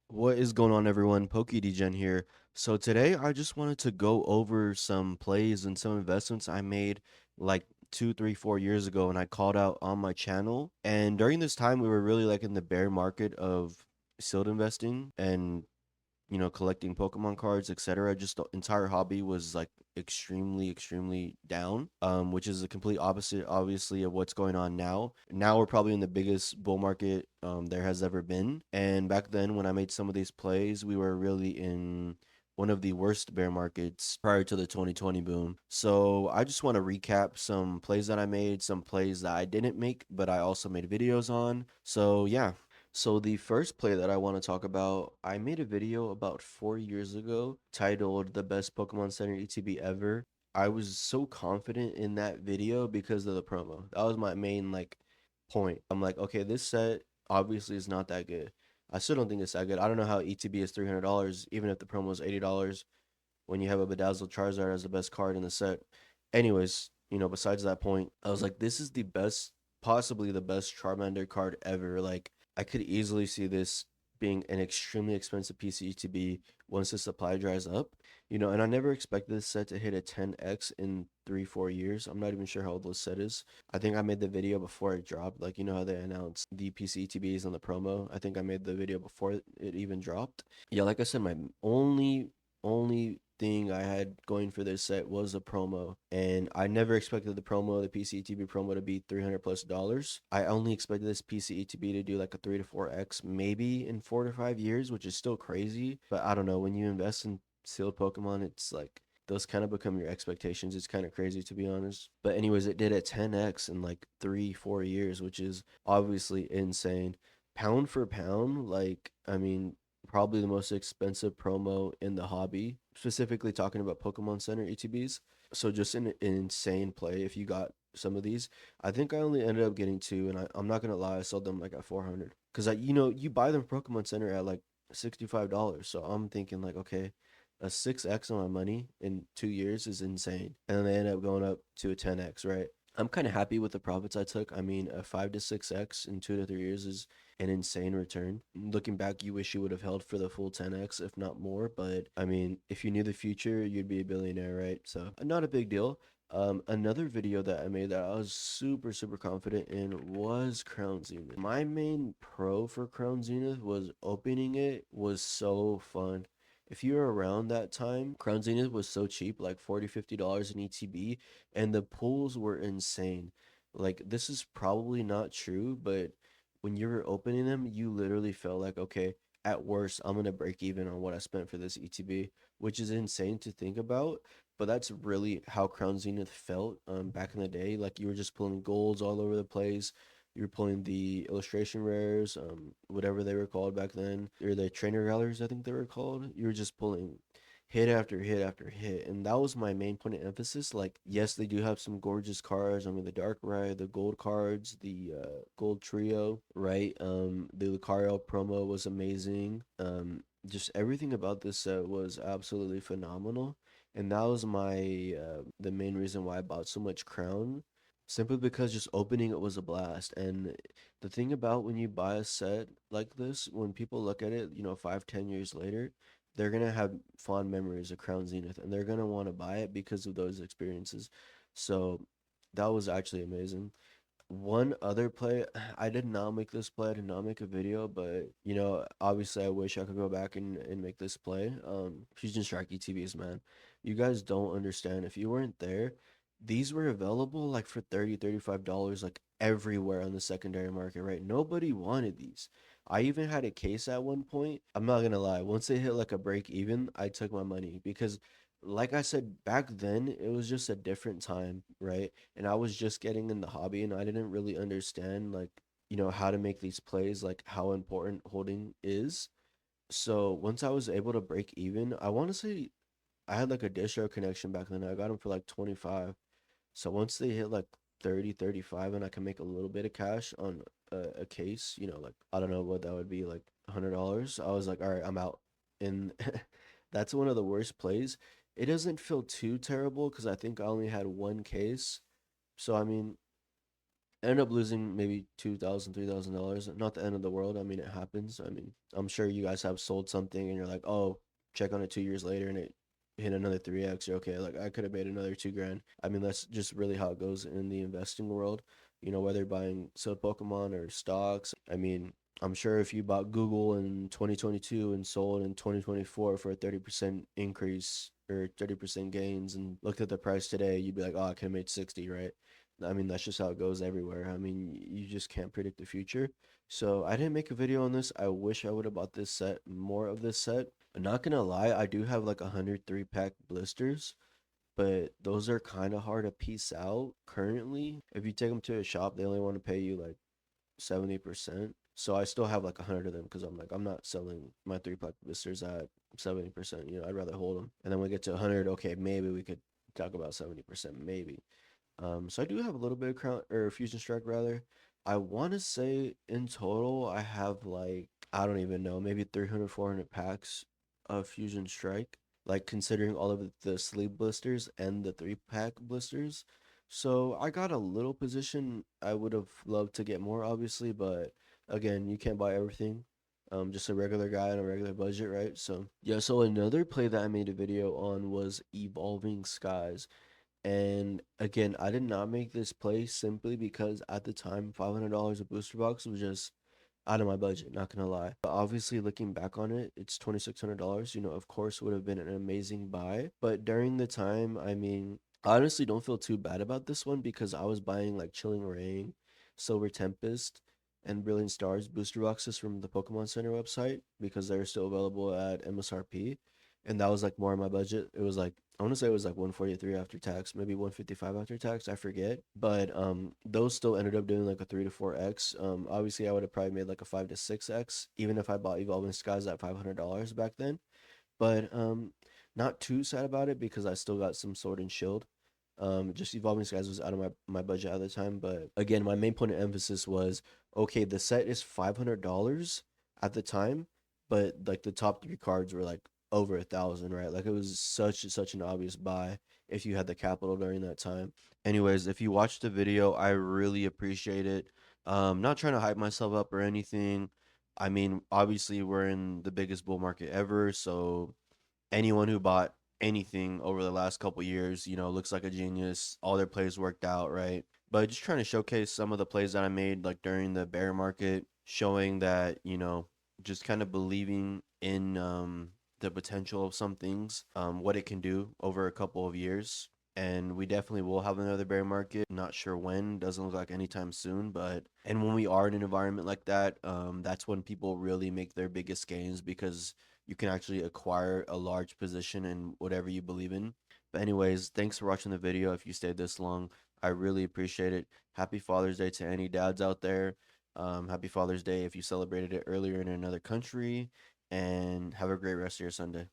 What is going on, everyone? PokeDegen here. So today I just wanted to go over some plays and some investments I made like 2, 3, 4 years ago, and I called out on my channel. And during this time, we were really like in the bear market of sealed investing and collecting Pokemon cards, etc. Just the entire hobby was like extremely down, which is the complete opposite, obviously, of what's going on now. Now we're probably in the biggest bull market there has ever been. And back then, when I made some of these plays, we were really in one of the worst bear markets prior to the 2020 boom. So I just want to recap some plays that I made, some plays that I didn't make, but I also made videos on. So yeah, so the first play that I want to talk about, I made a video about 4 years ago titled "The Best Pokemon Center ETB Ever." I was so confident in that video because of the promo. That was my main point. I'm like, okay, this set obviously is not that good. I still don't think it's that good. I don't know how ETB is $300, even if the promo is $80 when you have a Bedazzled Charizard as the best card in the set. Anyways, besides that point, I was like, this is the best, possibly the best Charmander card ever. Like, I could easily see this being an extremely expensive PC to be once the supply dries up. And I never expected this set to hit a 10x in 3, 4 years. I'm not even sure how old this set is. I think I made the video before it dropped. Like, you know how they announced the PC TBs on the promo? I think I made the video before it even dropped. Yeah, like I said, my only thing I had going for this set was a promo, and I never expected the PCETB promo to be $300 plus. I only expected this PCETB to do like a 3 to 4x maybe in 4 to 5 years, which is still crazy. But I don't know, when you invest in sealed Pokemon, it's like those kind of become your expectations. It's kind of crazy, to be honest. But anyways, it did a 10x in like 3, 4 years, which is obviously insane. Pound for pound, like, I mean, probably the most expensive promo in the hobby, specifically talking about Pokemon Center ETBs. So just an insane play if you got some of these. I think I only ended up getting two, and I'm not gonna lie, I sold them like at 400 because you buy them Pokemon Center at like $65. So I'm thinking like, okay, a 6x on my money in 2 years is insane, and then they end up going up to a 10x, right? I'm kind of happy with the profits I took. I mean, a 5 to 6x in 2 to 3 years is an insane return. Looking back, you wish you would have held for the full 10x, if not more. But I mean, if you knew the future, you'd be a billionaire, right? So, not a big deal. Another video that I made that I was super confident in was Crown Zenith. My main pro for Crown Zenith was opening it was so fun. If you were around that time, Crown Zenith was so cheap, like $40, $50 in ETB, and the pulls were insane. Like, this is probably not true, but when you were opening them, you literally felt like, okay, at worst, I'm gonna break even on what I spent for this ETB, which is insane to think about. But that's really how Crown Zenith felt back in the day. Like, you were just pulling golds all over the place. You were pulling the illustration rares, whatever they were called back then, or the trainer galleries, I think they were called. You were just pulling hit after hit after hit, and that was my main point of emphasis. Like, yes, they do have some gorgeous cards. I mean, the Darkrai, the gold cards, the gold trio, right? The Lucario promo was amazing. Just everything about this set was absolutely phenomenal, and that was my the main reason why I bought so much Crown, simply because just opening it was a blast. And the thing about when you buy a set like this, when people look at it, 5, 10 years later, they're gonna have fond memories of Crown Zenith, and they're gonna want to buy it because of those experiences. So that was actually amazing. One other play, I did not make this play. I did not make a video, but obviously, I wish I could go back and make this play. Fusion Strike ETBs, man. You guys don't understand. If you weren't there, these were available like for 30, $35, like everywhere on the secondary market, right? Nobody wanted these. I even had a case at one point. I'm not gonna lie. Once they hit like a break even, I took my money because, like I said, back then it was just a different time, right? And I was just getting in the hobby, and I didn't really understand like, how to make these plays, like how important holding is. So once I was able to break even, I want to say I had like a distro connection back then. I got them for like 25. So once they hit like 30, 35, and I can make a little bit of cash on a case, like I don't know what that would be, like $100, I was like, all right, I'm out. And that's one of the worst plays. It doesn't feel too terrible because I think I only had one case. So I mean, Ended up losing maybe $2,000, $3,000. Not the end of the world. I mean, it happens. I mean, I'm sure you guys have sold something and you're like, oh, check on it 2 years later and it hit another 3x. You're okay. Like I could have made another 2 grand. I mean, that's just really how it goes in the investing world. You know, whether buying sold Pokemon or stocks. I mean, I'm sure if you bought Google in 2022 and sold in 2024 for a 30% increase or 30% gains and looked at the price today, you'd be like, oh, I could have made 60, right? I mean, that's just how it goes everywhere. I mean, you just can't predict the future. So I didn't make a video on this. I wish I would have bought this set, more of this set. I'm not gonna lie, I do have like 103 pack blisters, but those are kind of hard to piece out currently. If you take them to a shop, they only want to pay you like 70%. So I still have like 100 of them because I'm like, I'm not selling my 3 pack blisters at 70%. You know, I'd rather hold them. And then when we get to 100, okay, maybe we could talk about 70%, maybe. So I do have a little bit of Crown or Fusion Strike rather. I want to say in total I have like I don't even know, maybe 300, 400 packs of Fusion Strike, like considering all of the sleeve blisters and the 3 pack blisters. So I got a little position. I would have loved to get more, obviously, but again, you can't buy everything. Just a regular guy on a regular budget, right? So yeah. So another play that I made a video on was Evolving Skies. And again, I did not make this play simply because at the time, $500 a booster box was just out of my budget, not gonna lie. But obviously, looking back on it, it's $2,600. You know, of course, would have been an amazing buy. But during the time, I mean, I honestly don't feel too bad about this one because I was buying like Chilling Reign, Silver Tempest, and Brilliant Stars booster boxes from the Pokemon Center website because they're still available at MSRP. And that was like more on my budget. It was like I want to say it was like 143 after tax, maybe 155 after tax, I forget. But those still ended up doing like a 3 to 4x. Obviously I would have probably made like a 5 to 6x even if I bought Evolving Skies at $500 back then. But not too sad about it because I still got some Sword and Shield. Just Evolving Skies was out of my budget at the time, but again, my main point of emphasis was okay, the set is $500 at the time, but like the top 3 cards were like over 1,000, right? Like it was such an obvious buy if you had the capital during that time. Anyways, if you watched the video, I really appreciate it. Not trying to hype myself up or anything. I mean, obviously we're in the biggest bull market ever, so anyone who bought anything over the last couple years, you know, looks like a genius. All their plays worked out, right? But just trying to showcase some of the plays that I made like during the bear market, showing that, you know, just kind of believing in the potential of some things, what it can do over a couple of years. And we definitely will have another bear market. Not sure when, doesn't look like anytime soon, but and when we are in an environment like that, that's when people really make their biggest gains because you can actually acquire a large position in whatever you believe in. But anyways, thanks for watching the video. If you stayed this long, I really appreciate it. Happy Father's Day to any dads out there. Happy Father's Day if you celebrated it earlier in another country, and have a great rest of your Sunday.